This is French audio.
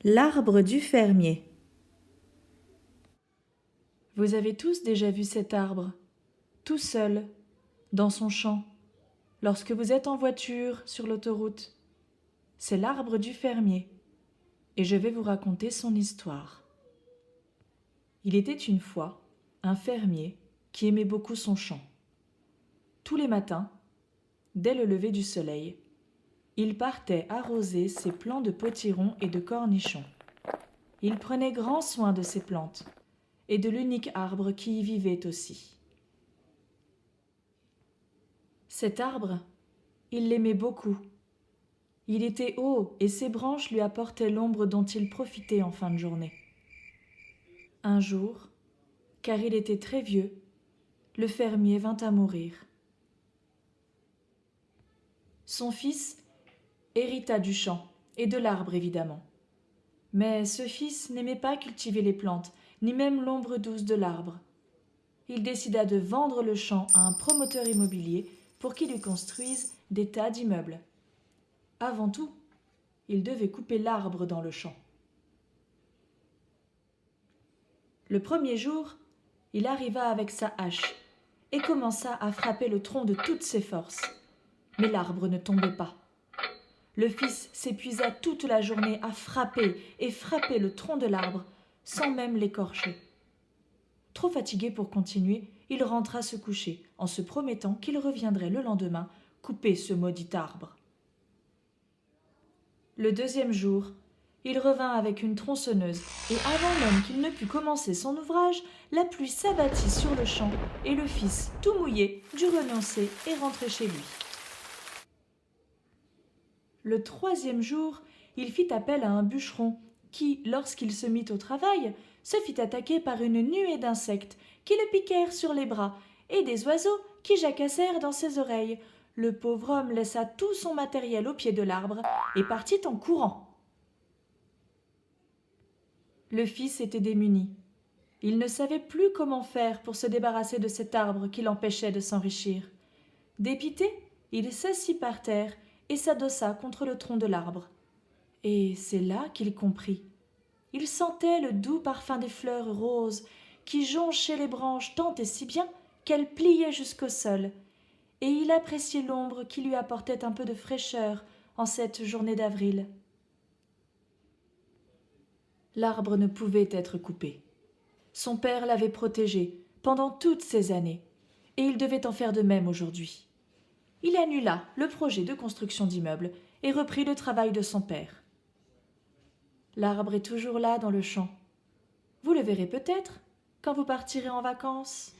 L'arbre du fermier. Vous avez tous déjà vu cet arbre, tout seul, dans son champ, lorsque vous êtes en voiture sur l'autoroute. C'est l'arbre du fermier, et je vais vous raconter son histoire. Il était une fois un fermier qui aimait beaucoup son champ. Tous les matins, dès le lever du soleil, il partait arroser ses plants de potiron et de cornichons. Il prenait grand soin de ses plantes et de l'unique arbre qui y vivait aussi. Cet arbre, il l'aimait beaucoup. Il était haut et ses branches lui apportaient l'ombre dont il profitait en fin de journée. Un jour, car il était très vieux, le fermier vint à mourir. Son fils hérita du champ et de l'arbre évidemment. Mais ce fils n'aimait pas cultiver les plantes, ni même l'ombre douce de l'arbre. Il décida de vendre le champ à un promoteur immobilier pour qu'il lui construise des tas d'immeubles. Avant tout, il devait couper l'arbre dans le champ. Le premier jour, il arriva avec sa hache et commença à frapper le tronc de toutes ses forces. Mais l'arbre ne tombait pas. Le fils s'épuisa toute la journée à frapper et frapper le tronc de l'arbre, sans même l'écorcher. Trop fatigué pour continuer, il rentra se coucher, en se promettant qu'il reviendrait le lendemain couper ce maudit arbre. Le deuxième jour, il revint avec une tronçonneuse, et avant même qu'il ne pût commencer son ouvrage, la pluie s'abattit sur le champ, et le fils, tout mouillé, dut renoncer et rentrer chez lui. Le troisième jour, il fit appel à un bûcheron qui, lorsqu'il se mit au travail, se fit attaquer par une nuée d'insectes qui le piquèrent sur les bras et des oiseaux qui jacassèrent dans ses oreilles. Le pauvre homme laissa tout son matériel au pied de l'arbre et partit en courant. Le fils était démuni. Il ne savait plus comment faire pour se débarrasser de cet arbre qui l'empêchait de s'enrichir. Dépité, il s'assit par terre et s'adossa contre le tronc de l'arbre. Et c'est là qu'il comprit. Il sentait le doux parfum des fleurs roses qui jonchaient les branches tant et si bien qu'elles pliaient jusqu'au sol, et il appréciait l'ombre qui lui apportait un peu de fraîcheur en cette journée d'avril. L'arbre ne pouvait être coupé. Son père l'avait protégé pendant toutes ces années, et il devait en faire de même aujourd'hui. Il annula le projet de construction d'immeubles et reprit le travail de son père. L'arbre est toujours là dans le champ. Vous le verrez peut-être quand vous partirez en vacances.